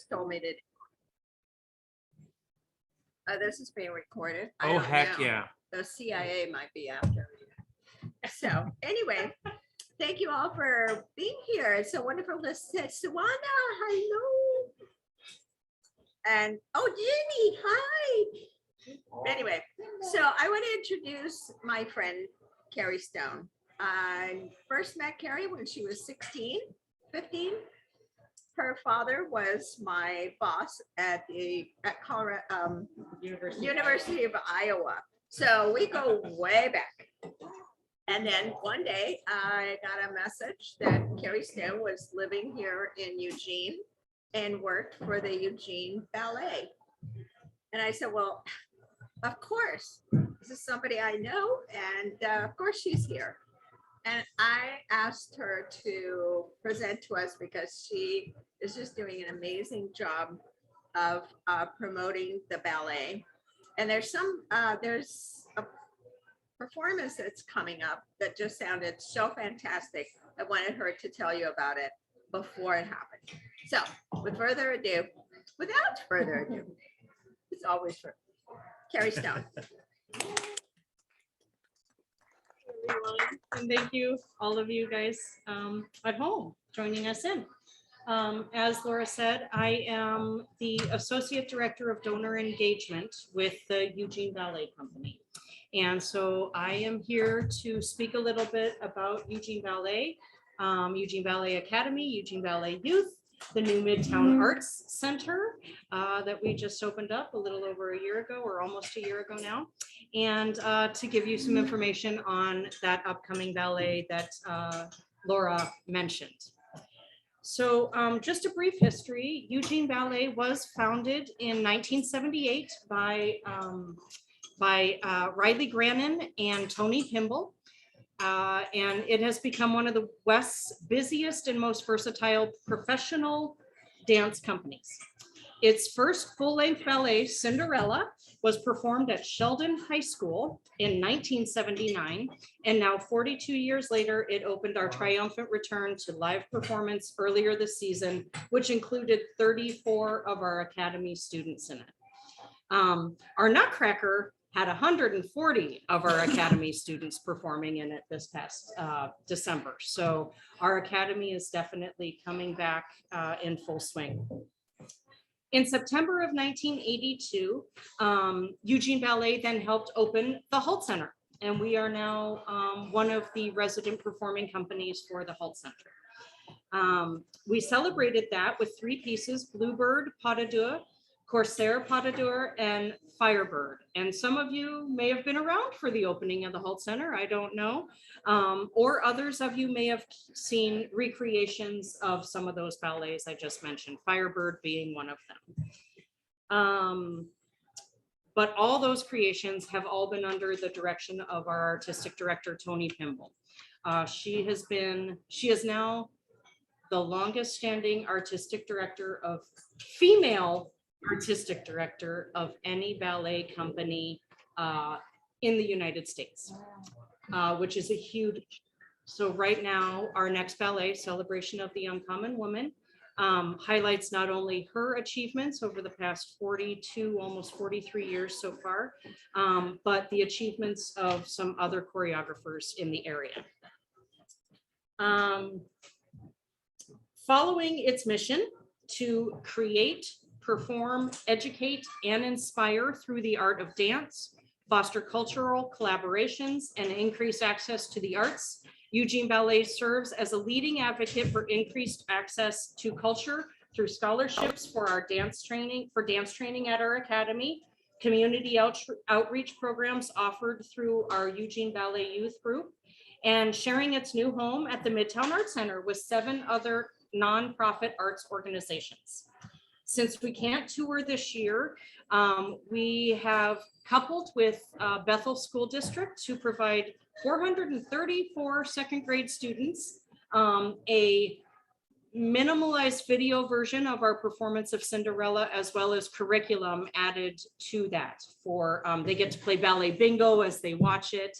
told me to. This is being recorded. I Oh, don't heck know. yeah. The CIA might be after me. So anyway, thank you all for being here. It's so wonderful to see Sawana. Hello. And oh, Jimmy, hi. Anyway, so I want to introduce my friend Carrie Stone. I first met Carrie when she was 16, 15. Her father was my boss at Colorado University of Iowa. So we go way back. And then one day I got a message that Carrie Stone was living here in Eugene and worked for the Eugene Ballet. And I said, well, of course, this is somebody I know. And of course she's here. And I asked her to present to us because she is just doing an amazing job of promoting the ballet. And there's a performance that's coming up that just sounded so fantastic. I wanted her to tell you about it before it happened. So without further ado, it's always for Carrie Stone. Everyone, and thank you, all of you guys at home joining us in. As Laura said, I am the Associate Director of Donor Engagement with the Eugene Ballet Company. And so I am here to speak a little bit about Eugene Ballet, Eugene Ballet Academy, Eugene Ballet Youth, the new Midtown Arts Center that we just opened up a little over a year ago, or almost a year ago now, and to give you some information on that upcoming ballet that Laura mentioned. So just a brief history. Eugene Ballet was founded in 1978 by Riley Grannon and Tony Pimble. And it has become one of the West's busiest and most versatile professional dance companies. Its first full-length ballet, Cinderella, was performed at Sheldon High School in 1979, and now 42 years later, it opened our triumphant return to live performance earlier this season, which included 34 of our Academy students in it. Our Nutcracker had 140 of our Academy students performing in it this past December. So our Academy is definitely coming back in full swing. In September of 1982, Eugene Ballet then helped open the Holt Center, and we are now one of the resident performing companies for the Holt Center. We celebrated that with 3 pieces: Bluebird, Pas de Deux, Corsair, Pas de Deux, and Firebird. And some of you may have been around for the opening of the Holt Center, I don't know. Or others of you may have seen recreations of some of those ballets I just mentioned, Firebird being one of them. But all those creations have all been under the direction of our artistic director, Tony Pimble. She is now the longest standing artistic director of female artistic director of any ballet company in the United States, which is a huge. So right now, our next ballet, Celebration of the Uncommon Woman, highlights not only her achievements over the past 42, almost 43 years so far, but the achievements of some other choreographers in the area. Following its mission to create, perform, educate, and inspire through the art of dance, foster cultural collaborations, and increase access to the arts, Eugene Ballet serves as a leading advocate for increased access to culture through scholarships for our dance training, at our academy, community outreach programs offered through our Eugene Ballet Youth Group, and sharing its new home at the Midtown Arts Center with 7 other nonprofit arts organizations. Since we can't tour this year, we have coupled with Bethel School District to provide 434 second grade students a minimalized video version of our performance of Cinderella, as well as curriculum added to that. For they get to play ballet bingo as they watch it,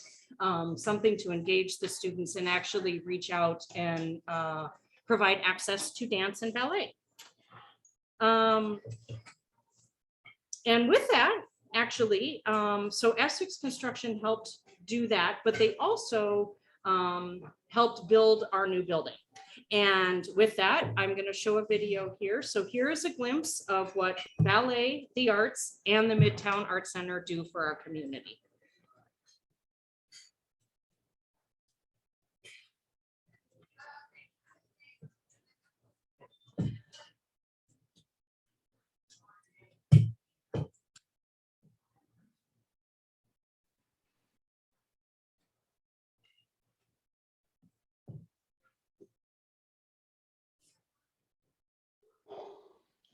something to engage the students and actually reach out and provide access to dance and ballet. And with that, actually, so Essex Construction helped do that, but they also helped build our new building. And with that, I'm going to show a video here. So here is a glimpse of what Ballet, the Arts, and the Midtown Arts Center do for our community.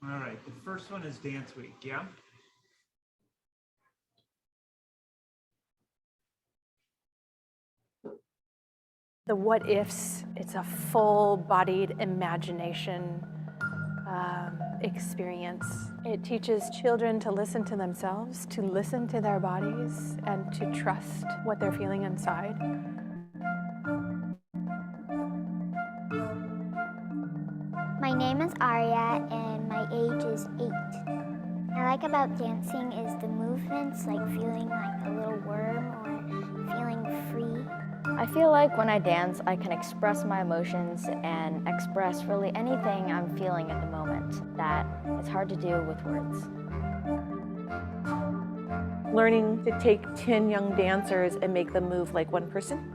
All right, the first one is Dance Week, yeah? The what ifs, it's a full-bodied imagination experience. It teaches children to listen to themselves, to listen to their bodies, and to trust what they're feeling inside. My name is Arya and my age is 8. What I like about dancing is the movements, like feeling like a little worm or feeling free. I feel like when I dance, I can express my emotions and express really anything I'm feeling at the moment that it's hard to do with words. Learning to take 10 young dancers and make them move like one person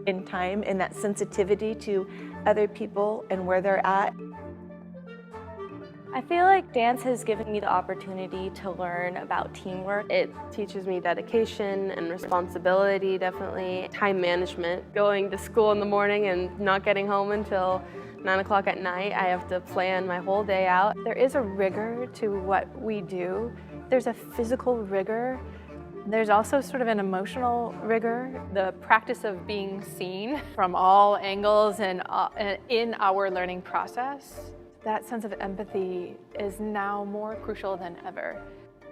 in time, and that sensitivity to other people and where they're at. I feel like dance has given me the opportunity to learn about teamwork. It teaches me dedication and responsibility, definitely. Time management, going to school in the morning and not getting home until 9 o'clock at night. I have to plan my whole day out. There is a rigor to what we do. There's a physical rigor. There's also sort of an emotional rigor, the practice of being seen from all angles and in our learning process. That sense of empathy is now more crucial than ever.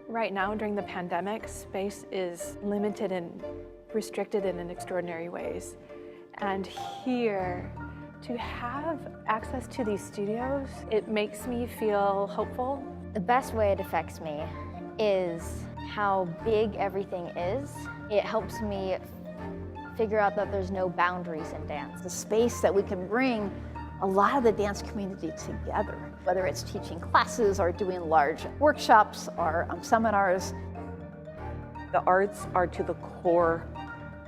Right now, during the pandemic, space is limited and restricted in extraordinary ways. And here, to have access to these studios, it makes me feel hopeful. The best way it affects me is how big everything is. It helps me figure out that there's no boundaries in dance. The space that we can bring a lot of the dance community together, whether it's teaching classes or doing large workshops or seminars. The arts are to the core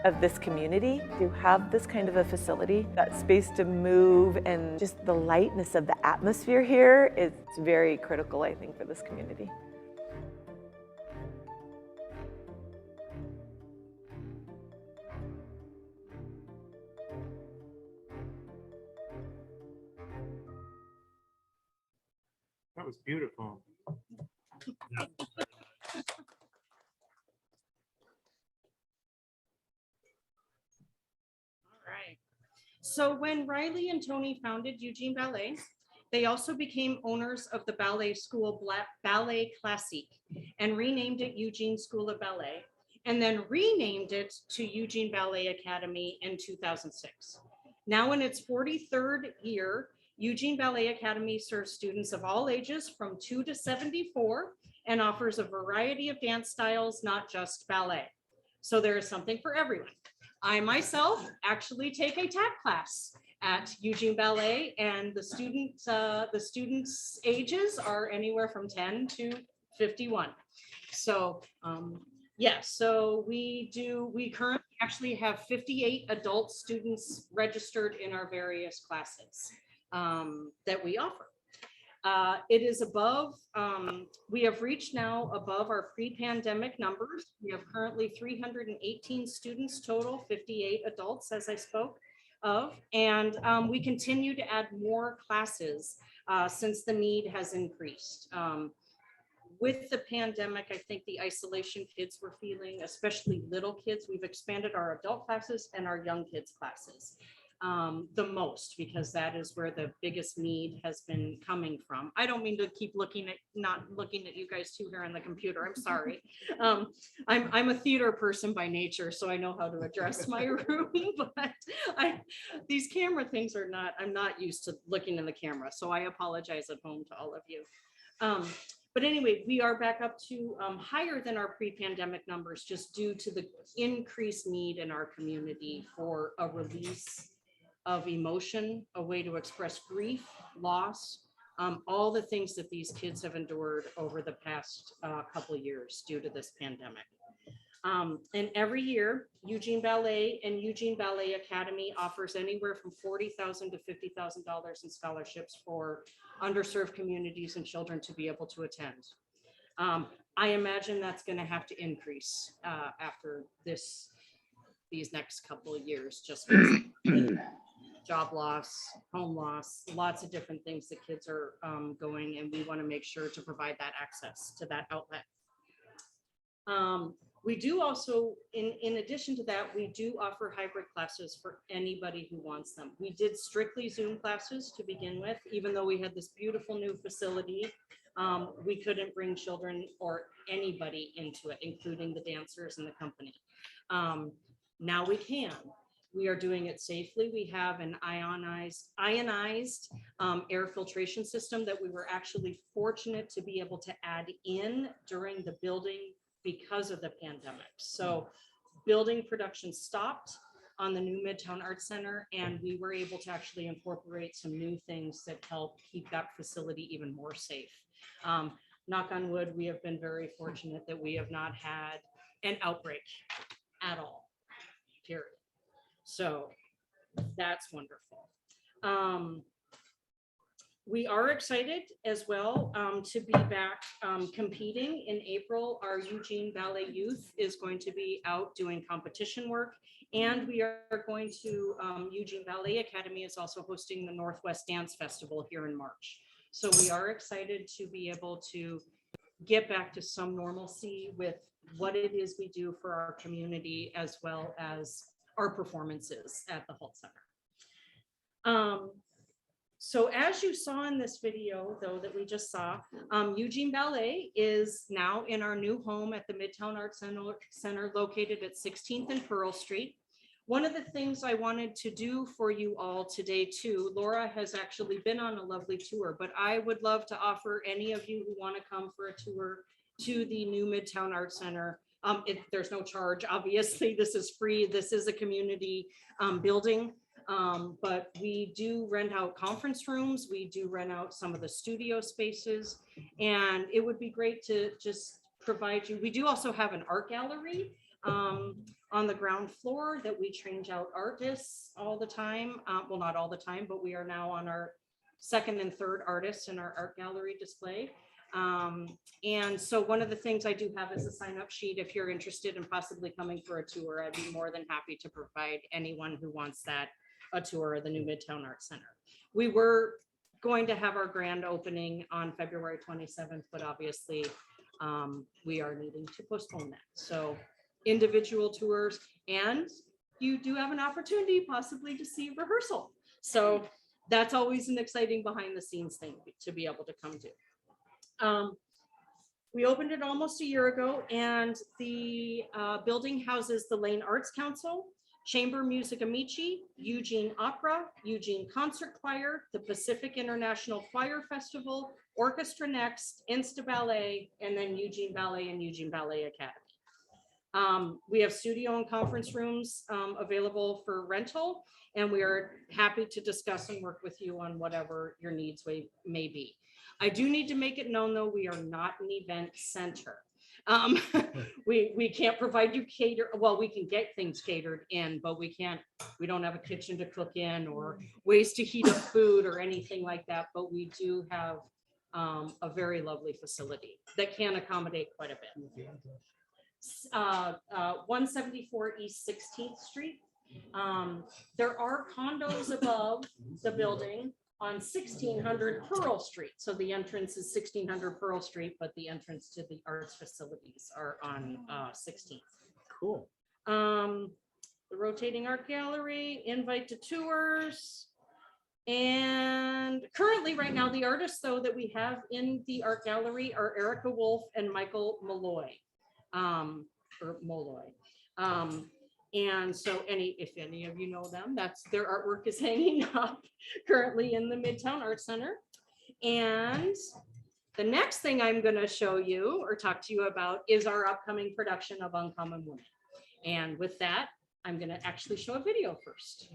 of this community. To have this kind of a facility, that space to move, and just the lightness of the atmosphere here is very critical, I think, for this community. That was beautiful. Yeah. All right. So when Riley and Tony founded Eugene Ballet, they also became owners of the ballet school Ballet Classique and renamed it Eugene School of Ballet, and then renamed it to Eugene Ballet Academy in 2006. Now in its 43rd year, Eugene Ballet Academy serves students of all ages from 2 to 74 and offers a variety of dance styles, not just ballet. So there is something for everyone. I myself actually take a tap class at Eugene Ballet, and the students' ages are anywhere from 10 to 51. So yes, so we currently actually have 58 adult students registered in our various classes that we offer. It is above, we have reached now above our pre-pandemic numbers. We have currently 318 students total, 58 adults, as I spoke of, and we continue to add more classes since the need has increased. With the pandemic, I think the isolation kids were feeling, especially little kids, we've expanded our adult classes and our young kids classes the most, because that is where the biggest need has been coming from. I don't mean to keep not looking at you guys too here on the computer. I'm sorry. I'm a theater person by nature, so I know how to address my room, but these camera things I'm not used to looking in the camera. So I apologize at home to all of you. But anyway, we are back up to higher than our pre-pandemic numbers, just due to the increased need in our community for a release of emotion, a way to express grief, loss, all the things that these kids have endured over the past couple of years due to this pandemic. And every year, Eugene Ballet and Eugene Ballet Academy offers anywhere from $40,000 to $50,000 in scholarships for underserved communities and children to be able to attend. I imagine that's going to have to increase after these next couple of years, just because job loss, home loss, lots of different things that kids are going, and we want to make sure to provide that access to that outlet. We do also, in addition to that, we do offer hybrid classes for anybody who wants them. We did strictly Zoom classes to begin with, even though we had this beautiful new facility. We couldn't bring children or anybody into it, including the dancers and the company. Now we can. We are doing it safely. We have an ionized air filtration system that we were actually fortunate to be able to add in during the building because of the pandemic. So building production stopped on the new Midtown Arts Center, and we were able to actually incorporate some new things that help keep that facility even more safe. Knock on wood, we have been very fortunate that we have not had an outbreak at all, period. So that's wonderful. We are excited as well to be back competing in April. Our Eugene Ballet Youth is going to be out doing competition work, and we are going to, Eugene Ballet Academy is also hosting the Northwest Dance Festival here in March. So we are excited to be able to get back to some normalcy with what it is we do for our community, as well as our performances at the Holt Center. So as you saw in this video, though, that we just saw, Eugene Ballet is now in our new home at the Midtown Arts Center located at 16th and Pearl Street. One of the things I wanted to do for you all today too, Laura has actually been on a lovely tour, but I would love to offer any of you who want to come for a tour to the new Midtown Arts Center. There's no charge, obviously. This is free. This is a community building. But we do rent out conference rooms. We do rent out some of the studio spaces, and it would be great to just provide you. We do also have an art gallery on the ground floor that we change out artists all the time. Well, not all the time, but we are now on our second and third artists in our art gallery display. And so one of the things I do have is a sign-up sheet. If you're interested in possibly coming for a tour, I'd be more than happy to provide anyone who wants that a tour of the new Midtown Arts Center. We were going to have our grand opening on February 27th, but obviously we are needing to postpone that. So individual tours, and you do have an opportunity possibly to see rehearsal. So that's always an exciting behind the scenes thing to be able to come to. We opened it almost a year ago, and the building houses the Lane Arts Council, Chamber Music Amici, Eugene Opera, Eugene Concert Choir, the Pacific International Choir Festival, Orchestra Next, Insta Ballet, and then Eugene Ballet and Eugene Ballet Academy. We have studio and conference rooms available for rental, and we are happy to discuss and work with you on whatever your needs may be. I do need to make it known, though, we are not an event center. We can't provide you well, we can get things catered in, but we don't have a kitchen to cook in or ways to heat up food or anything like that. But we do have a very lovely facility that can accommodate quite a bit. 174 East 16th Street. There are condos above the building on 1600 Pearl Street. So the entrance is 1600 Pearl Street, but the entrance to the arts facilities are on 16th. Cool. The rotating art gallery, invite to tours. And currently right now, the artists though that we have in the art gallery are Erica Wolf and Michael Malloy. And so if any of you know them, their artwork is hanging up currently in the Midtown Arts Center. And The next thing I'm going to show you or talk to you about is our upcoming production of Uncommon Woman. And with that, I'm going to actually show a video first.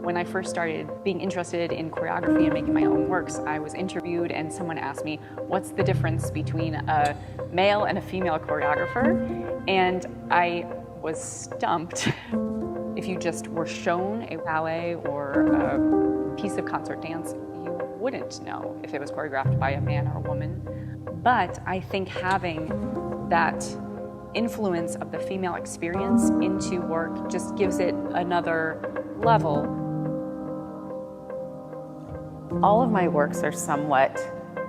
When I first started being interested in choreography and making my own works, I was interviewed and someone asked me, what's the difference between a male and a female choreographer? And I was stumped. If you just were shown a ballet or a piece of concert dance, you wouldn't know if it was choreographed by a man or a woman. But I think having that influence of the female experience into work just gives it another level. All of my works are somewhat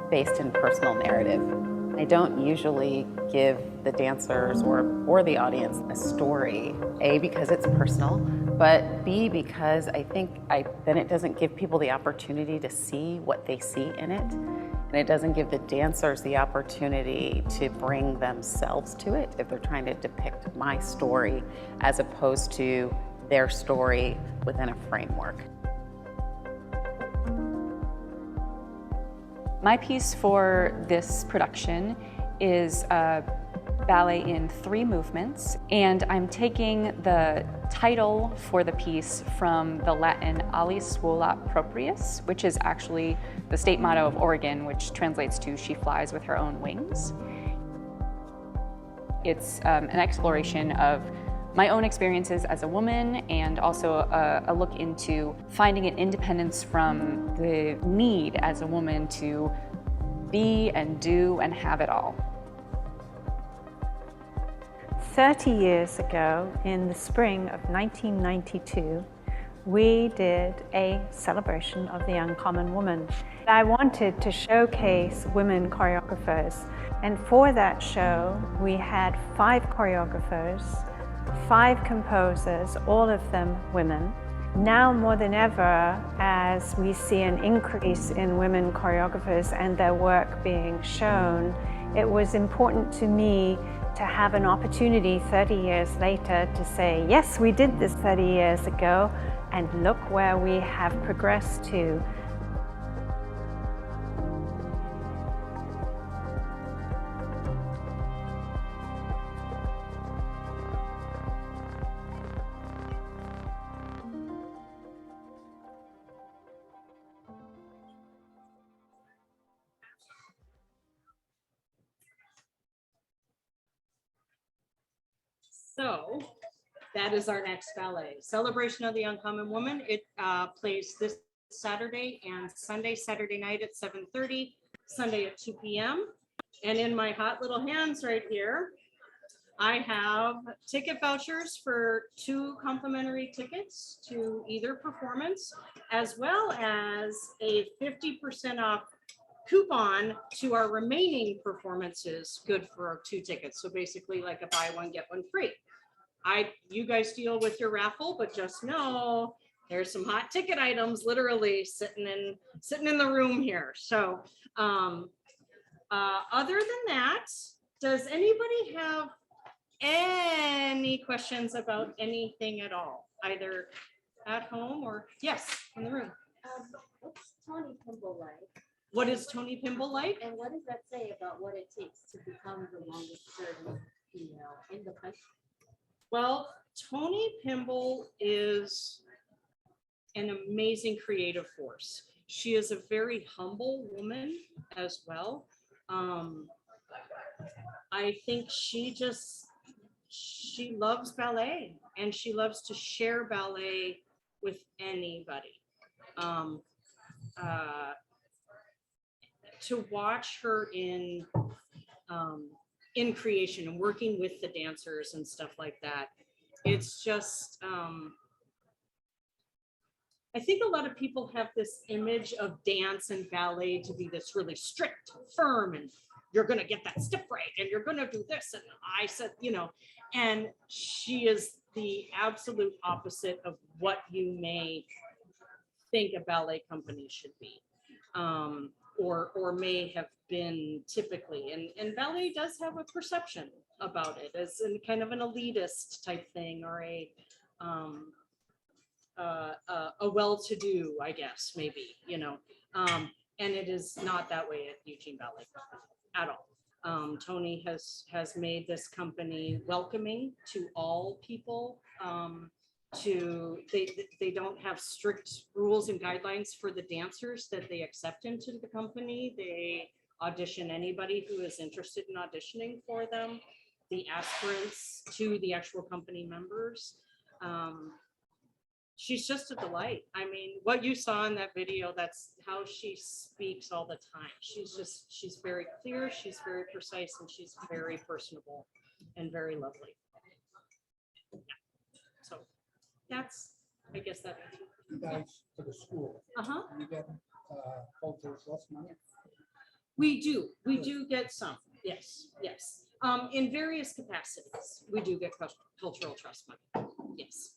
based in personal narrative. I don't usually give the dancers or the audience a story, A, because it's personal, but B, because I think then it doesn't give people the opportunity to see what they see in it, and it doesn't give the dancers the opportunity to bring themselves to it if they're trying to depict my story as opposed to their story within a framework. My piece for this production is a ballet in 3 movements, and I'm taking the title for the piece from the Latin Alis volat proprius, which is actually the state motto of Oregon, which translates to "she flies with her own wings." It's an exploration of my own experiences as a woman, and also a look into finding an independence from the need as a woman to be and do and have it all. 30 years ago, in the spring of 1992, we did a celebration of the Uncommon Woman. I wanted to showcase women choreographers, and for that show, we had 5 choreographers, 5 composers, all of them women. Now more than ever, as we see an increase in women choreographers and their work being shown, it was important to me to have an opportunity 30 years later to say, yes, we did this 30 years ago, and look where we have progressed to. So that is our next ballet, Celebration of the Uncommon Woman. It plays this Saturday and Sunday, Saturday night at 7:30, Sunday at 2 p.m. And in my hot little hands right here, I have ticket vouchers for 2 complimentary tickets to either performance, as well as a 50% off coupon to our remaining performances, good for our 2 tickets. So basically like a buy one, get one free. You guys deal with your raffle, but just know there's some hot ticket items literally sitting in the room here. So other than that, does anybody have any questions about anything at all, either at home or yes, in the room? What's Tony Pimble like? What is Tony Pimble like? And what does that say about what it takes to become the longest serving female in the country? Well, Tony Pimble is an amazing creative force. She is a very humble woman as well. I think she loves ballet, and she loves to share ballet with anybody. To watch her in creation and working with the dancers and stuff like that, it's just I think a lot of people have this image of dance and ballet to be this really strict, firm, and you're going to get that step right, and you're going to do this. And I said, and she is the absolute opposite of what you may think a ballet company should be, or may have been typically. And ballet does have a perception about it as in kind of an elitist type thing, or a well-to-do, I guess, maybe, and it is not that way at Eugene Ballet Company at all. Tony has made this company welcoming to all people. They don't have strict rules and guidelines for the dancers that they accept into the company. They audition anybody who is interested in auditioning for them, the aspirants to the actual company members. She's just a delight. I mean, what you saw in that video, that's how she speaks all the time. She's very clear, she's very precise, and she's very personable and very lovely. Yeah. So that's, I guess that. You guys for the school. You get cultural trust money? We do get some, yes. In various capacities, we do get cultural trust money, yes.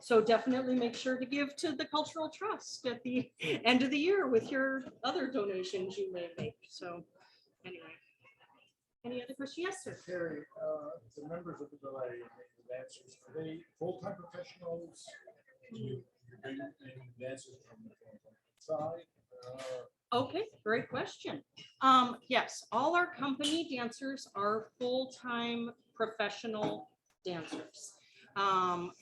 So definitely make sure to give to the cultural trust at the end of the year with your other donations you may make. So anyway, any other questions? Yes, sir. Carrie, the members of the ballet, the dancers, are they full-time professionals? Do you bring in dancers from the side? Okay, great question. Yes, all our company dancers are full-time professional dancers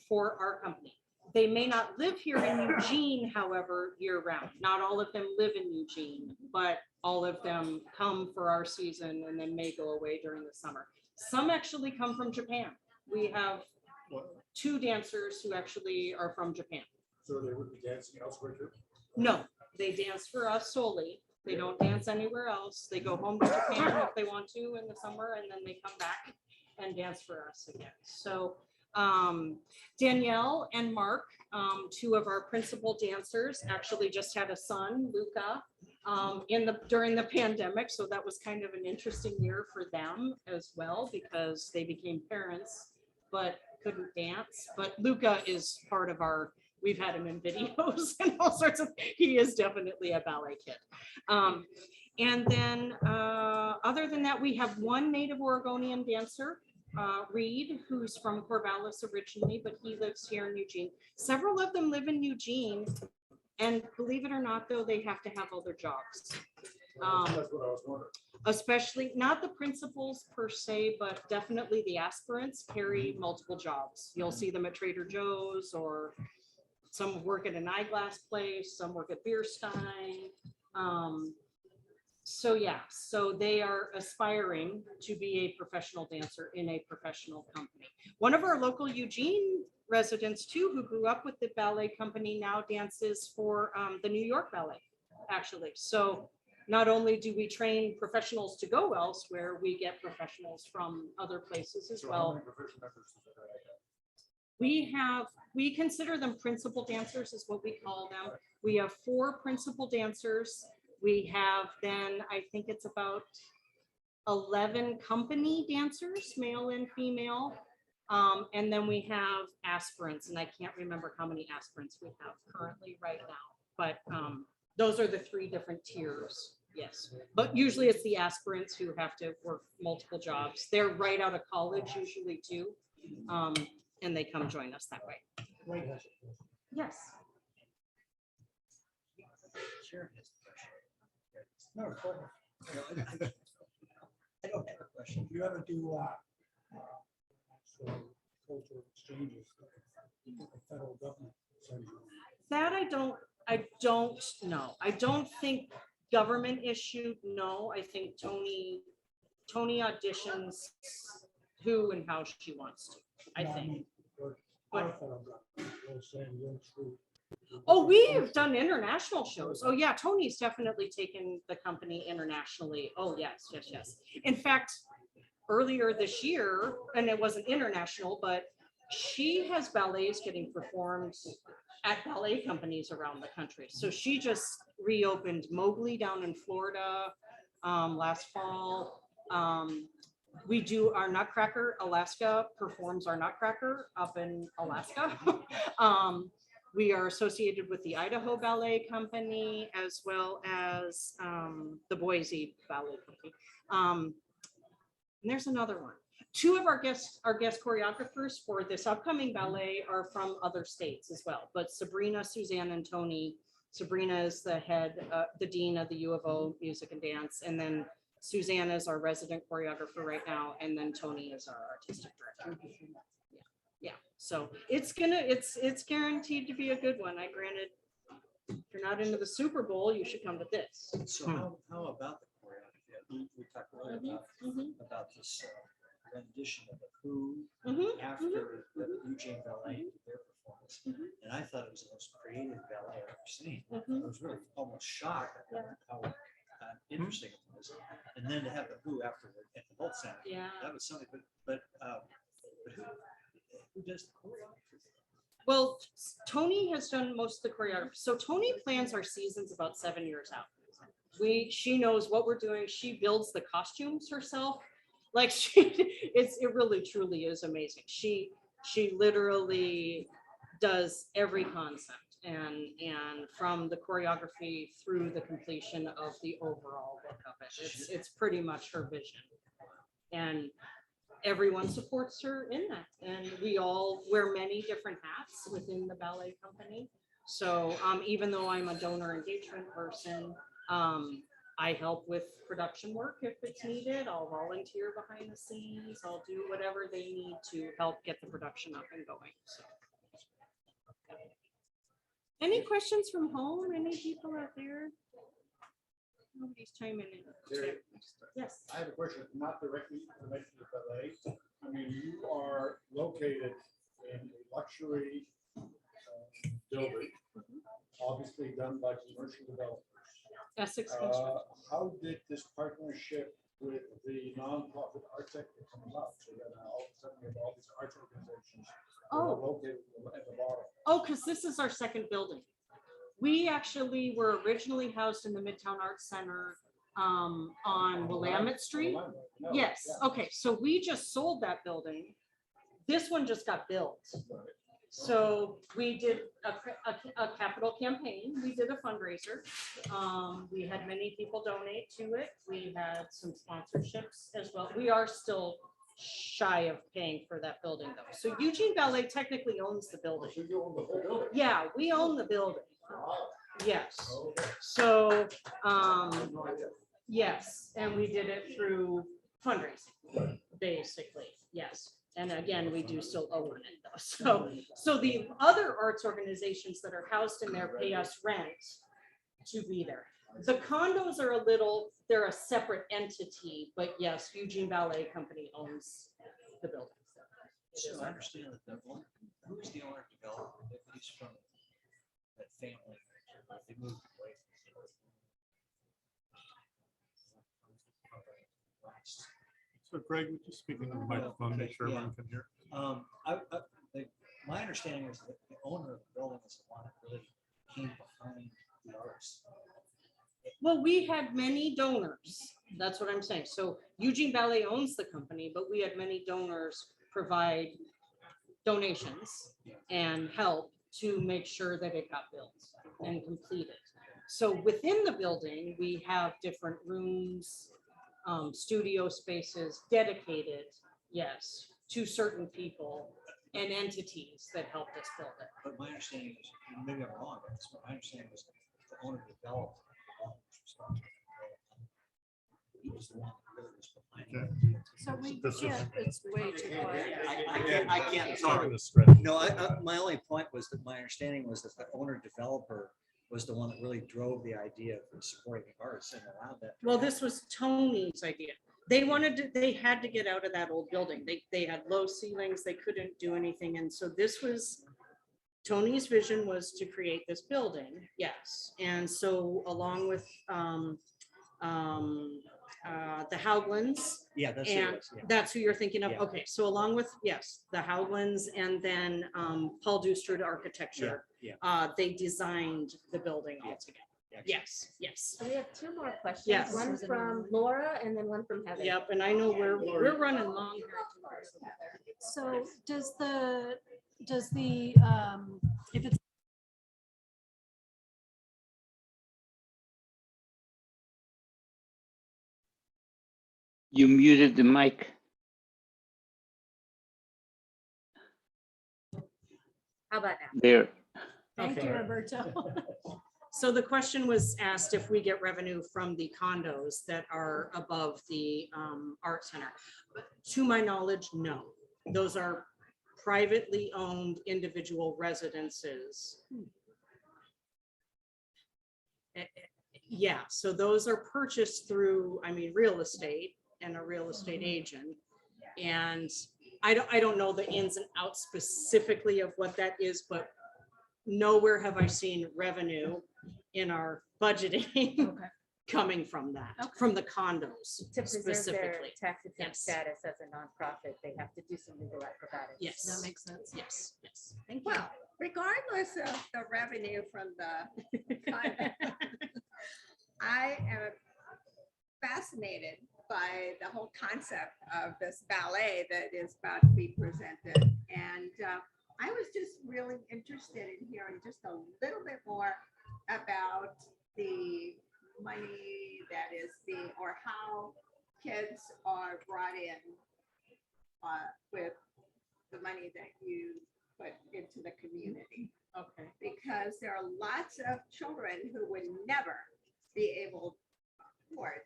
for our company. They may not live here in Eugene, however, year-round. Not all of them live in Eugene, but all of them come for our season and then may go away during the summer. Some actually come from Japan. We have 2 dancers who actually are from Japan. So they would be dancing elsewhere too? No, they dance for us solely. They don't dance anywhere else. They go home to Japan if they want to in the summer, and then they come back and dance for us again. So Danielle and Mark, 2 of our principal dancers, actually just had a son, Luca, during the pandemic. So that was kind of an interesting year for them as well, because they became parents but couldn't dance. But Luca is part of our, we've had him in videos and all sorts of, he is definitely a ballet kid. And then other than that, we have 1 native Oregonian dancer, Reed, who's from Corvallis originally, but he lives here in Eugene. Several of them live in Eugene, and believe it or not, though, they have to have other jobs. That's what I was wondering. Especially not the principals per se, but definitely the aspirants carry multiple jobs. You'll see them at Trader Joe's, or some work at an eyeglass place, some work at Beer Stein. So yeah, so they are aspiring to be a professional dancer in a professional company. One of our local Eugene residents too, who grew up with the ballet company, now dances for the New York Ballet, actually. So not only do we train professionals to go elsewhere, we get professionals from other places as well. How many professional members does that have? We consider them principal dancers is what we call them. We have 4 principal dancers. We have then, I think it's about 11 company dancers, male and female. And then we have aspirants, and I can't remember how many aspirants we have currently right now, but those are the 3 different tiers. Yes, but usually it's the aspirants who have to work multiple jobs. They're right out of college usually too. And they come join us that way. Yes. Sure. No, go ahead. I don't have a question. Do you ever do cultural exchanges with the federal government? That I don't know. I don't think government issued, no. I think Tony auditions who and how she wants to, I think. But, oh, we have done international shows. Oh yeah, Tony's definitely taken the company internationally. Oh yes. In fact, earlier this year, and it wasn't international, but she has ballets getting performed at ballet companies around the country. So she just reopened Mowgli down in Florida last fall. We do our Nutcracker, Alaska performs our Nutcracker up in Alaska. We are associated with the Idaho Ballet Company as well as the Boise Ballet Company. And there's another one. Two of our guest choreographers for this upcoming ballet are from other states as well. But Sabrina, Suzanne, and Tony. Sabrina is the the dean of the U of O Music and Dance, and then Suzanne is our resident choreographer right now, and then Tony is our artistic director. Yeah. So it's guaranteed to be a good one. I granted, if you're not into the Super Bowl, you should come to this. So how about the choreography? We talked earlier about this rendition of the Who after the Eugene Ballet did their performance, and I thought it was the most creative ballet I've ever seen. I was really almost shocked at how interesting it was, and then to have the Who afterward at the Bolt Center, that was something. But who does the choreography? Well, Tony has done most of the choreography. So Tony plans our seasons about 7 years out. She knows what we're doing. She builds the costumes herself. Like it really truly is amazing. She literally does every concept and from the choreography through the completion of the overall look of it. It's pretty much her vision, and everyone supports her in that. And we all wear many different hats within the ballet company. So even though I'm a donor engagement person, I help with production work if it's needed. I'll volunteer behind the scenes. I'll do whatever they need to help get the production up and going. So. Any questions from home? Any people out there? Nobody's chiming in. Yes. I have a question, not directly related to the ballet. I mean, you are located in a luxury building, obviously done by commercial developers. Essex. How did this partnership with the nonprofit art sector come about? So that now all of a sudden we have all these arts organizations that are located at the bottom. Oh, because this is our second building. We actually were originally housed in the Midtown Arts Center on Willamette Street. Yes. Okay. So we just sold that building. This one just got built. So we did a capital campaign. We did a fundraiser. We had many people donate to it. We had some sponsorships as well. We are still shy of paying for that building though. So Eugene Ballet technically owns the building. Yeah, we own the building. Yes. So yes, and we did it through fundraising, basically. Yes. And again, we do still own it though. So the other arts organizations that are housed in there pay us rent to be there. The condos are they're a separate entity, but yes, Eugene Ballet Company owns the building. So I understand that who's the owner developer? He's from that family. They moved away from So Greg, would you speak into the microphone, make sure everyone can hear? My understanding is that the owner of the building is the one that really came behind the arts. Well, we had many donors. That's what I'm saying. So Eugene Ballet owns the company, but we had many donors provide donations and help to make sure that it got built and completed. So within the building, we have different rooms, studio spaces dedicated, yes, to certain people and entities that helped us build it. But my understanding is, and maybe I'm wrong, but my understanding was the owner developed. He was the one that really was behind it. So we can't, it's way too quiet. I can't talk. No, my only point was that my understanding was that the owner developer was the one that really drove the idea for supporting the arts and allowed that. Well, this was Tony's idea. They had to get out of that old building. They had low ceilings, they couldn't do anything. And so this was, Tony's vision was to create this building, yes. And so along with the Howlands. Yeah, that's who it And was, yeah. that's who you're thinking of? Yeah. Okay, so along with, yes, the Howlands and then Paul Dustrud Architecture. Yeah, They designed the building altogether. yeah. Yes, yes. So we have two more questions. Yes. One from Laura and then one from Heather. Yep, and I know we're running long here. So does the, if it's You muted the mic. How about now? There. Thank Okay. you, Roberto. So the question was asked if we get revenue from the condos that are above the art center. To my knowledge, no. Those are privately owned individual residences. Yeah, so those are purchased through, I mean, real estate and a real estate agent. And I don't know the ins and outs specifically of what that is, but nowhere have I seen revenue in our budgeting coming from that, from the condos To preserve their specifically. tax exempt Yes. status as a nonprofit, they have to do some legal acrobatics. Yes. That makes sense. Yes, yes. Thank you. Well, regardless of the revenue from the content, I am fascinated by the whole concept of this ballet that is about to be presented. And I was just really interested in hearing just a little bit more about the money that is or how kids are brought in with the money that you put into the community. Okay. Because there are lots of children who would never be able to afford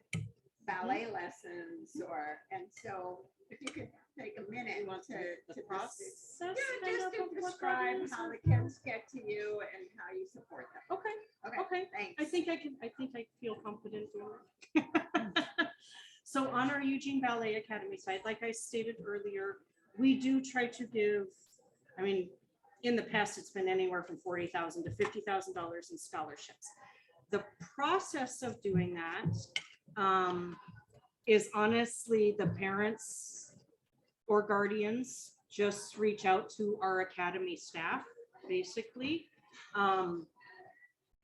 ballet lessons and so if you could take a minute to process just kind of to of what that describe is, how or- the kids get to you and how you support them. Okay, Thanks. I think I feel confident doing it. So on our Eugene Ballet Academy side, like I stated earlier, we do try to give, I mean, in the past, it's been anywhere from $40,000 to $50,000 in scholarships. The process of doing that is honestly the parents or guardians just reach out to our academy staff, basically.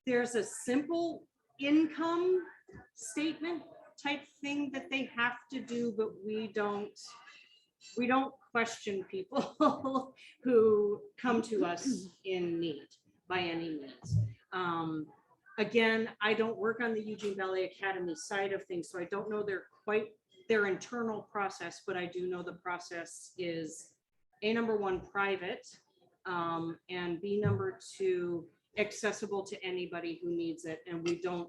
There's a simple income statement type thing that they have to do, but we don't question people who come to us in need by any means. Again, I don't work on the Eugene Ballet Academy side of things, so I don't know their internal process, but I do know the process is number one, private, and number two, accessible to anybody who needs it, and we don't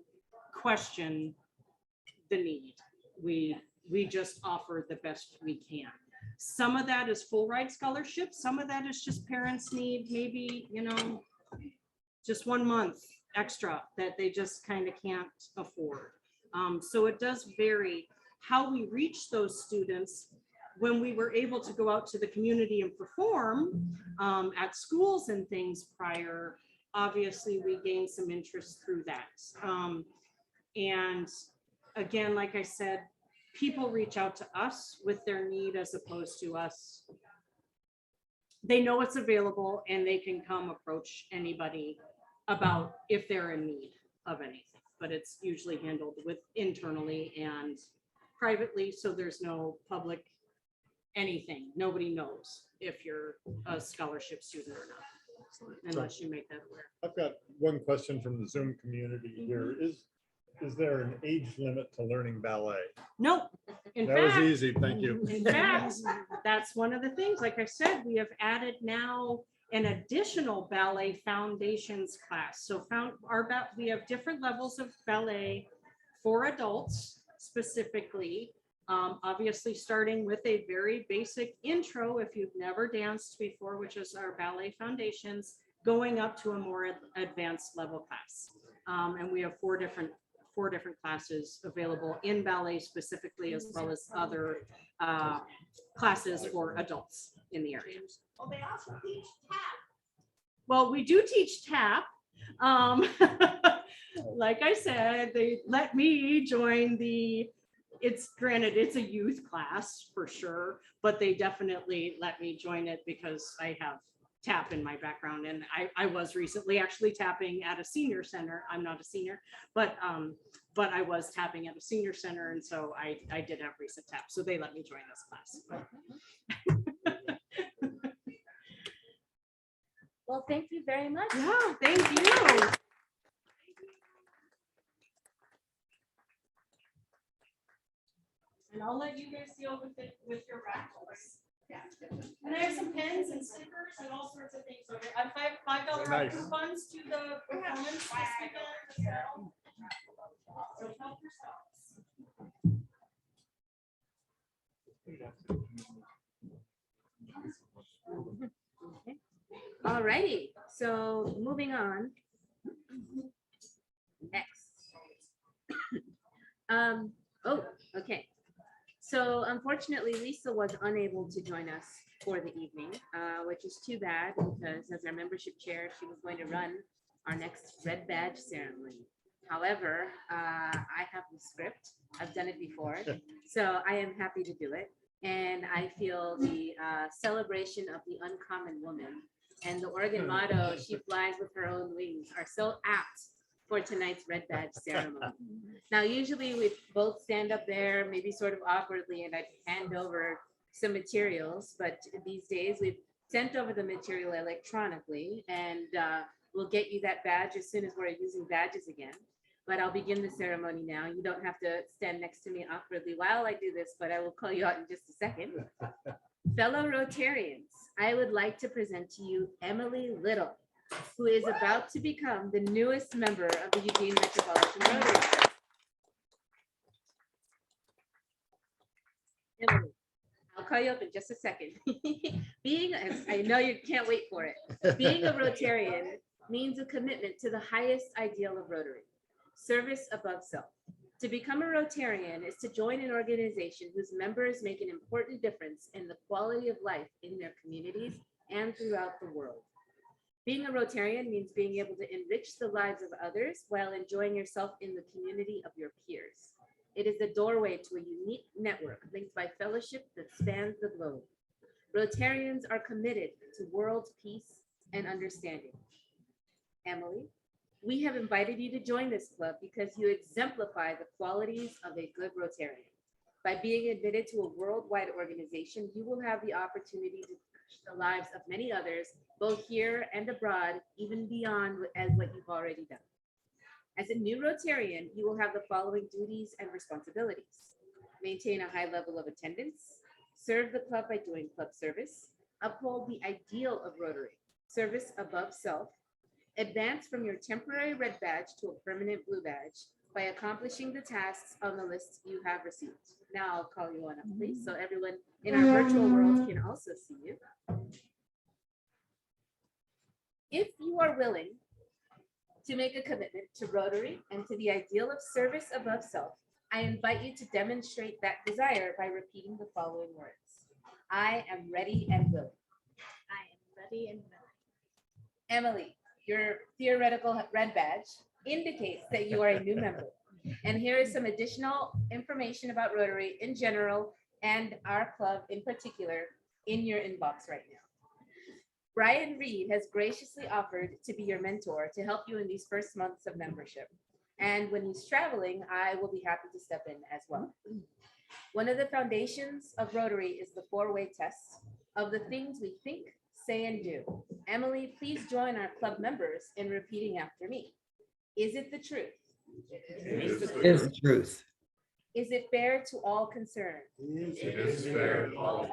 question the need. We just offer the best we can. Some of that is full ride scholarship. Some of that is just parents need maybe, just 1 month extra that they just kind of can't afford. So it does vary how we reach those students. When we were able to go out to the community and perform at schools and things prior, obviously we gained some interest through that. And again, like I said, people reach out to us with their need as opposed to us. They know it's available and they can come approach anybody about if they're in need of anything, but it's usually handled with internally and privately. So there's no public anything. Nobody knows if you're a scholarship student or not, unless you make that aware. I've got one question from the Zoom community here. Is there an age limit to learning ballet? Nope. In That was fact- easy, thank you. In fact, that's one of the things, like I said, we have added now an additional ballet foundations class. So we have different levels of ballet for adults specifically. Obviously starting with a very basic intro if you've never danced before, which is our ballet foundations, going up to a more advanced level class. And we have four different classes available in ballet specifically, as well as other classes for adults in the area. Well, they also teach tap. Well, we do teach tap. Like I said, they let me join the it's granted, it's a youth class for sure, but they definitely let me join it because I have tap in my background. And I was recently actually tapping at a senior center. I'm not a senior, but I was tapping at a senior center. And so I did have recent tap. So they let me join this class. Well, thank you very much. Yeah, thank you. And I'll let you guys deal with it with your raffles. Yeah. And I have some pens and stickers and all sorts of things over. I have $5 Nice. coupons to the performance this weekend as well. So help yourselves. All righty, so moving on. Next. Oh, okay. So unfortunately, Lisa was unable to join us for the evening, which is too bad because as our membership chair, she was going to run our next red badge ceremony. However, I have the script. I've done it before, so I am happy to do it. And I feel the celebration of the uncommon woman and the Oregon motto, she flies with her own wings, are so apt for tonight's red badge ceremony. Now, usually we both stand up there, maybe sort of awkwardly, and I'd hand over some materials, but these days we've sent over the material electronically, and we'll get you that badge as soon as we're using badges again. But I'll begin the ceremony now. You don't have to stand next to me awkwardly while I do this, but I will call you out in just a second. Fellow Rotarians, I would like to present to you Emily Little, who is about to become the newest member of the Eugene Metropolitan Rotary Club. Emily, I'll call you up in just a second. I know you can't wait for it. Being a Rotarian means a commitment to the highest ideal of Rotary, service above self. To become a Rotarian is to join an organization whose members make an important difference in the quality of life in their communities and throughout the world. Being a Rotarian means being able to enrich the lives of others while enjoying yourself in the community of your peers. It is the doorway to a unique network linked by fellowship that spans the globe. Rotarians are committed to world peace and understanding. Emily, we have invited you to join this club because you exemplify the qualities of a good Rotarian. By being admitted to a worldwide organization, you will have the opportunity to touch the lives of many others, both here and abroad, even beyond what you've already done. As a new Rotarian, you will have the following duties and responsibilities: maintain a high level of attendance, serve the club by doing club service, uphold the ideal of Rotary, service above self, advance from your temporary red badge to a permanent blue badge by accomplishing the tasks on the list you have received. Now I'll call you on up, please, so everyone in our virtual world can also see you. If you are willing to make a commitment to Rotary and to the ideal of service above self, I invite you to demonstrate that desire by repeating the following words. I am ready and willing. I am ready and willing. Emily, your theoretical red badge indicates that you are a new member. And here is some additional information about Rotary in general and our club in particular in your inbox right now. Brian Reed has graciously offered to be your mentor to help you in these first months of membership. And when he's traveling, I will be happy to step in as well. One of the foundations of Rotary is the four-way test of the things we think, say, and do. Emily, please join our club members in repeating after me. Is it the truth? Is the truth. Is it fair to all concerned? It is fair to all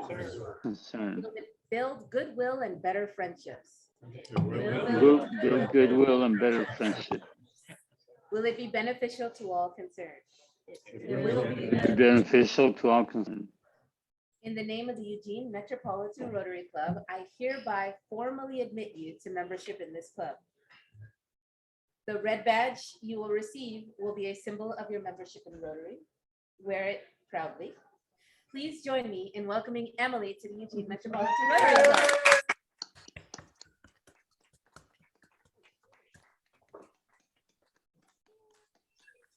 Concerned. Will it build goodwill and better friendships? Build goodwill and better friendship. Will it be beneficial to all concerned? It will be beneficial to all concerned. In the name of the Eugene Metropolitan Rotary Club, I hereby formally admit you to membership in this club. The red badge you will receive will be a symbol of your membership in Rotary. Wear it proudly. Please join me in welcoming Emily to the Eugene Metropolitan Rotary Club.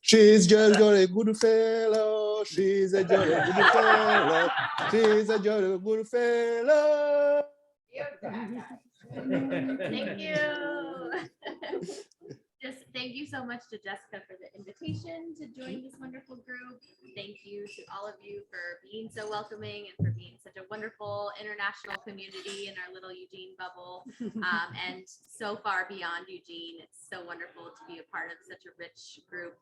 She's just got a good fellow. fellow. She's a jolly good fellow. She's a jolly good fellow. Thank you. Just thank you so much to Jessica for the invitation to join this wonderful group. Thank you to all of you for being so welcoming and for being such a wonderful international community in our little Eugene bubble. And so far beyond Eugene, it's so wonderful to be a part of such a rich group.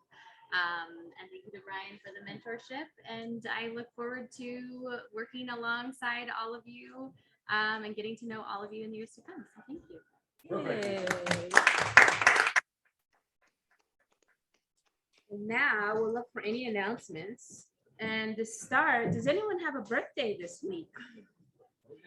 And thank you to Ryan for the mentorship. And I look forward to working alongside all of you and getting to know all of you in the years to come. So thank you. Now we'll look for any announcements. And to start, does anyone have a birthday this week?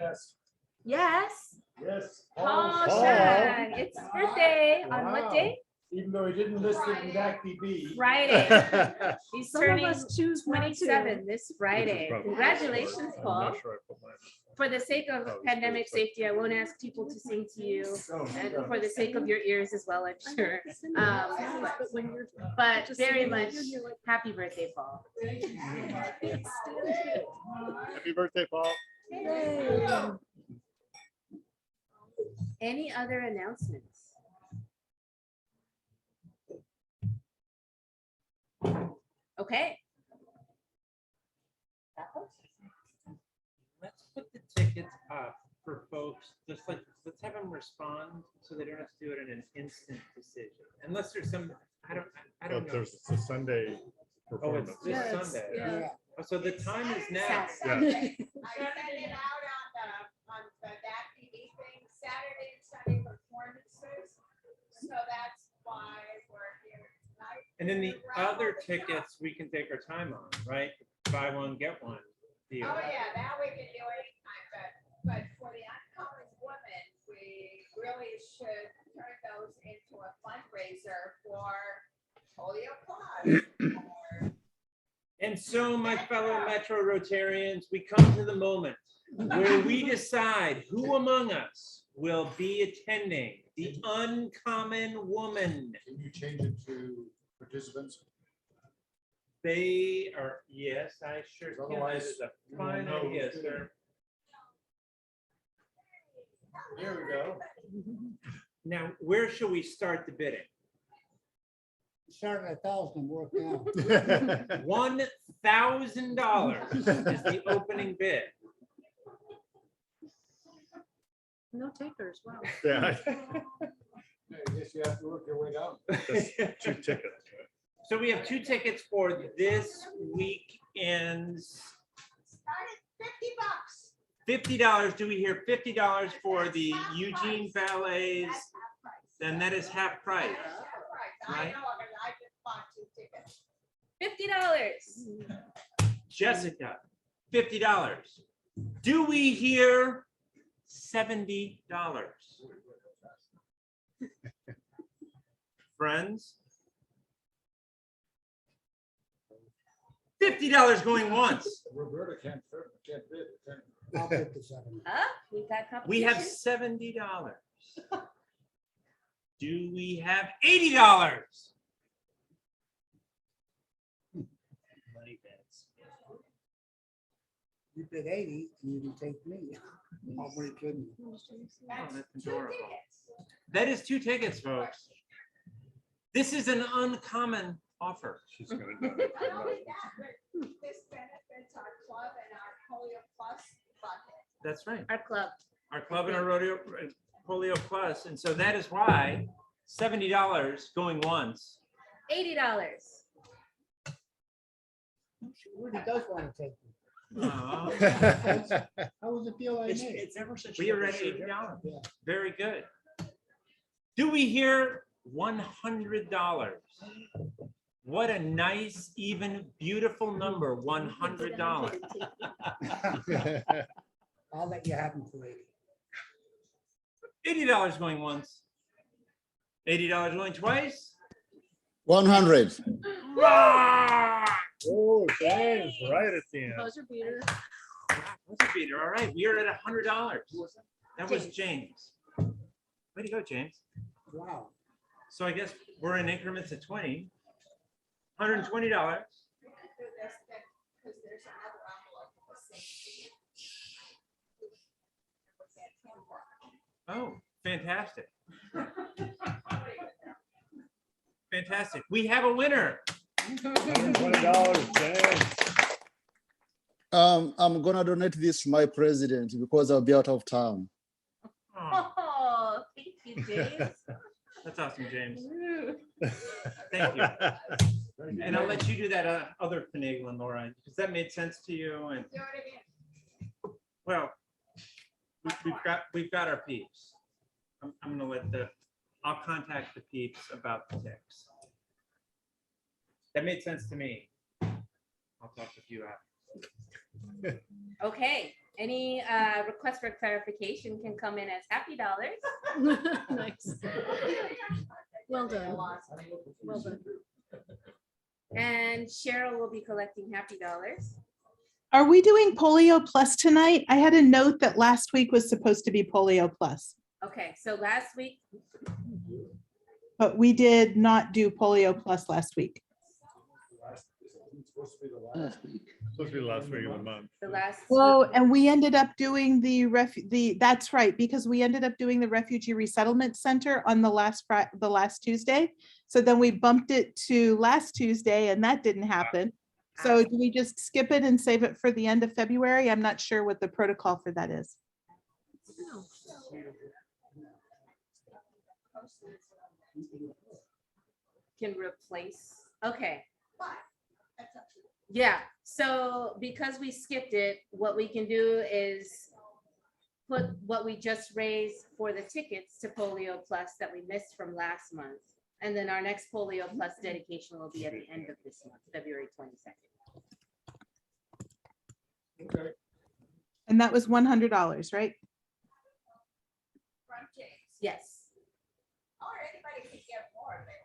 Yes. Yes. Yes. Paul Shang. It's his birthday on what day? Even though he didn't list it in DACB. Friday. He's Some of turning us choose one too. 27 this Friday. Probably. Congratulations, I'm Paul. not sure I put mine. For the sake of pandemic safety, I won't ask people to sing to you, and for the sake of your ears as well, I'm sure. But very much happy birthday, Paul. Happy birthday, Paul. Any other announcements? Okay. Let's put the tickets up for folks, just like, let's have them respond so they don't have to do it in an instant decision. Unless there's some, I don't know. There's a Sunday Oh, performance. it's this Sunday. Yeah. Oh, so the time is now. Yeah. I sent it out on the DACB thing, Saturday and Sunday performances. So that's why we're here tonight. And then the other tickets we can take our time on, right? Buy one, get one deal. Oh, yeah, that we can do anytime, but for the uncommon women, we really should turn those into a fundraiser for polio plus. And so, my fellow Metro Rotarians, we come to the moment where we decide who among us will be attending the Uncommon Woman. Can you change it to participants? They are, yes, I sure can. That Otherwise, is a we fine won't know idea, who's sir. Here we go. Now, where shall we start the bidding? Start at 1,000 and work down. $1,000 is the opening bid. No takers, wow. Yeah. I guess you have to work your way down. That's 2 tickets. So we have 2 tickets for this weekend's $50. $50. Do we hear $50 for the Eugene Ballets? Then that is half price, right? I just bought 2 tickets. $50. Jessica, $50. Do we hear $70? Friends? $50 going once. Roberta can't bid. I'll pick the 7. We got competition. We have $70. Do we have $80? Money bets. You bid 80, and you can take me. How many can you? Oh, that's adorable. That is 2 tickets, folks. This is an uncommon offer. She's gonna Not only that, but this benefits our club and our polio plus bucket. That's right. Our club. Our club and our rodeo polio plus, and so that is why $70 going once. $80. Rudy does want to take me. Aw. How was the deal I made? It's ever since we are at $80. Very good. Do we hear $100? What a nice, even, beautiful number, $100. I'll let you have them for 80. $80 going once. $80 going twice. 100. Oh, James, right at the end. Buzzer beater. What's a beater? All right, we are at $100. That was James. Way to go, James. Wow. So I guess we're in increments of 20. $120. there's another envelope with the same. Oh, fantastic. Fantastic. We have a winner. $20, thanks. I'm gonna donate this to my president because I'll be out of town. Oh, Oh, thank you, James. that's awesome, James. Thank you. And I'll let you do that other finagling, Laura, because that made sense to you. And well, we've got our peeps. I'm gonna let I'll contact the peeps about the ticks. That made sense to me. I'll talk with you after. Okay, any request for clarification can come in as happy dollars. Nice. Well done. Well done. And Cheryl will be collecting happy dollars. Are we doing Polio Plus tonight? I had a note that last week was supposed to be Polio Plus, Okay, so last week, but we did not do Polio Plus last week. Supposed to be the last week of the month. the last. Well, and we ended up doing that's right, because we ended up doing the Refugee Resettlement Center on the last Tuesday. So then we bumped it to last Tuesday and that didn't happen. So do we just skip it and save it for the end of February? I'm not sure what the protocol for that is. Can replace, okay. Yeah, so because we skipped it, what we can do is put what we just raised for the tickets to Polio Plus that we missed from last month. And then our next Polio Plus dedication will be at the end of this month, February 22nd. Okay. And that was $100, right? Yes. Or anybody can get more if they want.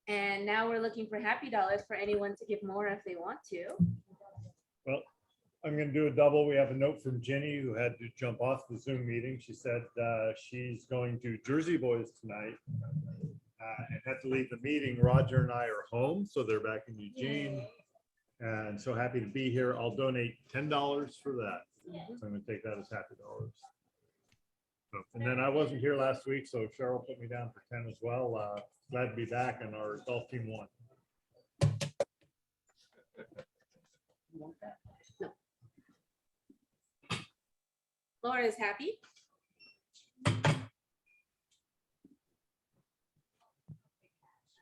And now we're looking for happy dollars for anyone to give more if they want to. Well, I'm gonna do a double. We have a note from Jenny who had to jump off the Zoom meeting. She said she's going to Jersey Boys tonight and had to leave the meeting. Roger and I are home, so they're back in Eugene. And so happy to be here. I'll donate $10 for that. So I'm gonna take that as happy dollars. So, and then I wasn't here last week, so Cheryl put me down for 10 as well. Glad to be back, and our golf team won. Laura is happy.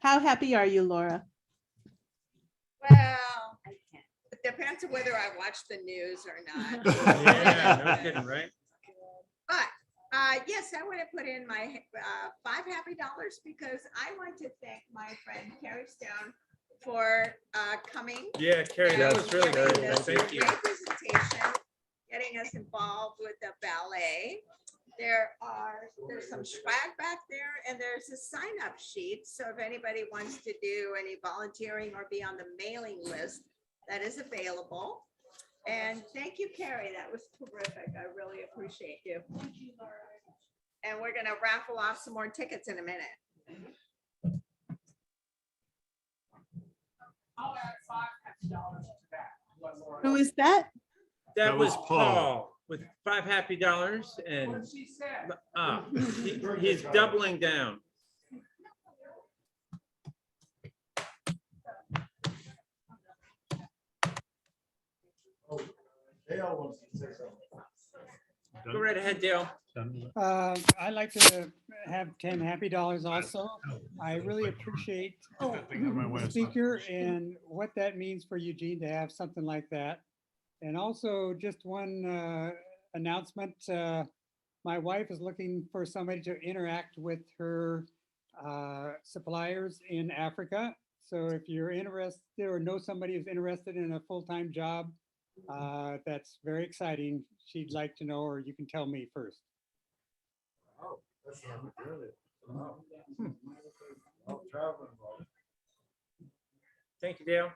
How happy are you, Laura? Well, it depends on whether I watch the news or not. Yeah, no kidding, right? But yes, I want to put in my $5 happy dollars because I want to thank my friend Carrie Stone for coming. Yeah, Carrie, that was really giving good. us a Thank you. great presentation, getting us involved with the ballet. There's some swag back there and there's a sign up sheet. So if anybody wants to do any volunteering or be on the mailing list, that is available. And thank you, Carrie. That was terrific. I really appreciate you. And we're going to raffle off some more tickets in a minute. Who is that? That was Paul with $5 happy dollars, and he's doubling down. Go right ahead, Dale. I'd like to have 10 happy dollars also. I really appreciate the speaker and what that means for Eugene to have something like that. And also just one announcement. My wife is looking for somebody to interact with her suppliers in Africa. So if you're interested or know somebody who's interested in a full-time job, that's very exciting. She'd like to know, or you can tell me first. Oh, that's really. Wow. I'll travel involved. Thank you, Dale.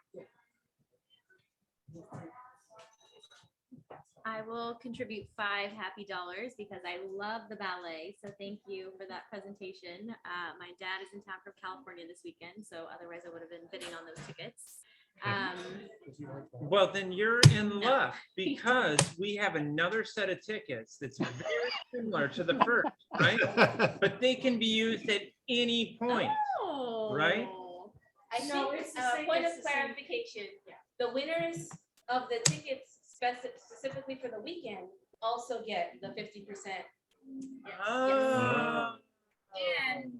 I will contribute $5 happy dollars because I love the ballet. So thank you for that presentation. My dad is in town from California this weekend, so otherwise I would have been bidding on those tickets. Well, then you're in luck because we have another set of tickets that's very similar to the first, right? But they can be used at any point, right? I No, think it's the a same- point it's of the same. clarification, the winners of the tickets specifically for the weekend also get the 50%. Oh. And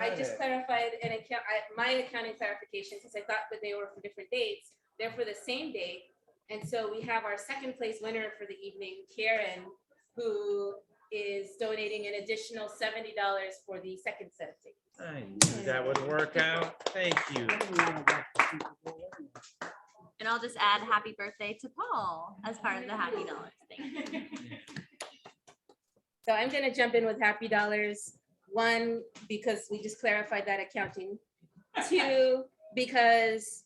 I just clarified an account, my accounting clarification, because I thought that they were for different dates. They're for the same date. And so we have our second place winner for the evening, Karen, who is donating an additional $70 for the second set of tickets. I knew that would work out. Thank you. And I'll just add happy birthday to Paul as part of the Happy Dollars thing. So I'm gonna jump in with Happy Dollars. One, because we just clarified that accounting. Two, because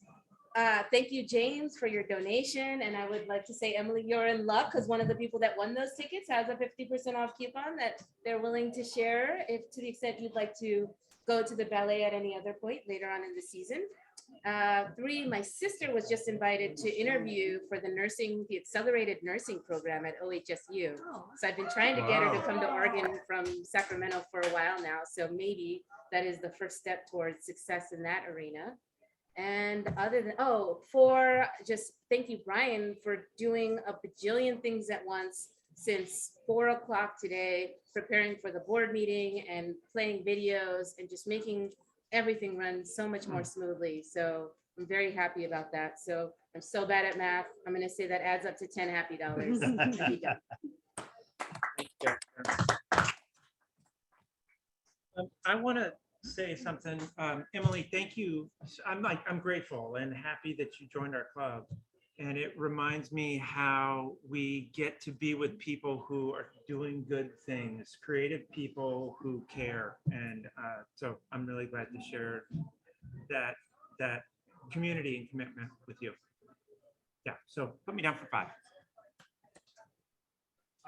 thank you, James, for your donation. And I would like to say, Emily, you're in luck because one of the people that won those tickets has a 50% off coupon that they're willing to share if to the extent you'd like to go to the ballet at any other point later on in the season. Three, my sister was just invited to interview for the accelerated nursing program at OHSU. So I've been trying to get her to come to Oregon from Sacramento for a while now. So maybe that is the first step towards success in that arena. And other than, just thank you, Brian, for doing a bajillion things at once since 4 o'clock today, preparing for the board meeting and playing videos and just making everything run so much more smoothly. So I'm very happy about that. So I'm so bad at math. I'm going to say that adds up to 10 happy dollars. I want to say something. Emily, thank you. I'm grateful and happy that you joined our club. And it reminds me how we get to be with people who are doing good things, creative people who care. And so I'm really glad to share that community and commitment with you. Yeah, so put me down for 5.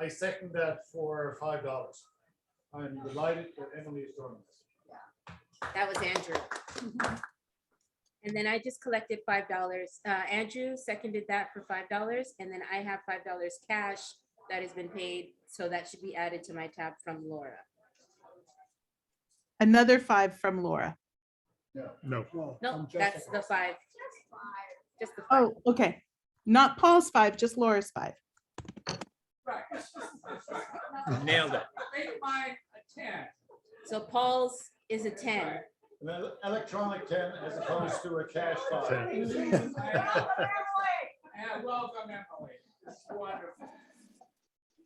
I second that for $5. I'm delighted that Emily is doing this. That was Andrew. And then I just collected $5. Andrew seconded that for $5. And then I have $5 cash that has been paid. So that should be added to my tab from Laura. Another 5 from Laura. No. No, that's the 5. Just the 5. Oh, okay. Not Paul's 5, just Laura's 5. Nailed it. So Paul's is a 10. An electronic 10 as opposed to a cash 5. Welcome, Emily. That's wonderful.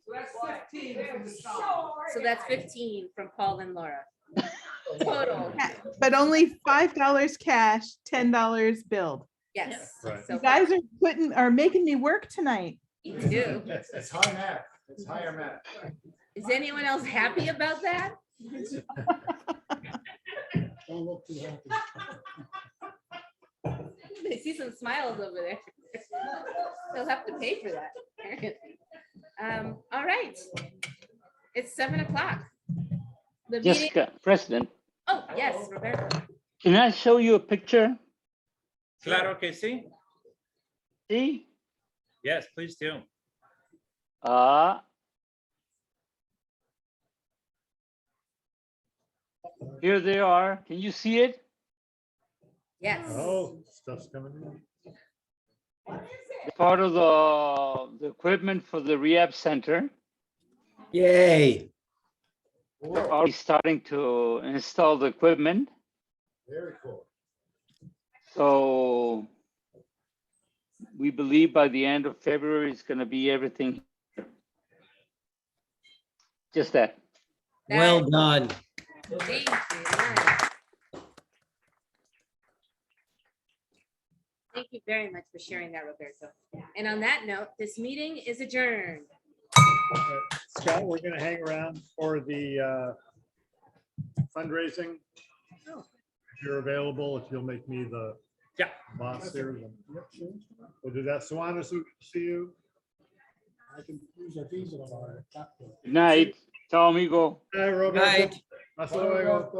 So that's 15 from the song. So that's 15 from Paul and Laura. Total. But only $5 cash, $10 billed. Yes. Right. So You guys are making me work tonight. you do. It's high math. It's higher math. Is anyone else happy about that? Don't look too happy. I see some smiles over there. They'll have to pay for that. Apparently. All right. It's 7 o'clock. The meeting. Jessica, President, Oh, yes, Roberto. can I show you a picture? Claro que sí. See? Yes, please do. Here they are. Can you see it? Yes. Oh, stuff's coming in. Part of the equipment for the rehab center. Yay. We're already starting to install the equipment. Very cool. So we believe by the end of February, it's going to be everything. Just that. Well done. Thank you. Nice. Thank you very much for sharing that, Roberto. And on that note, this meeting is adjourned. Scott, we're gonna hang around for the fundraising. If you're available, if you'll make me the boss here. then we'll do that. Sawana, see you. I can use a visa tomorrow. Good night. Ciao, amigo. Hi, Roberto. Night. Hasta luego.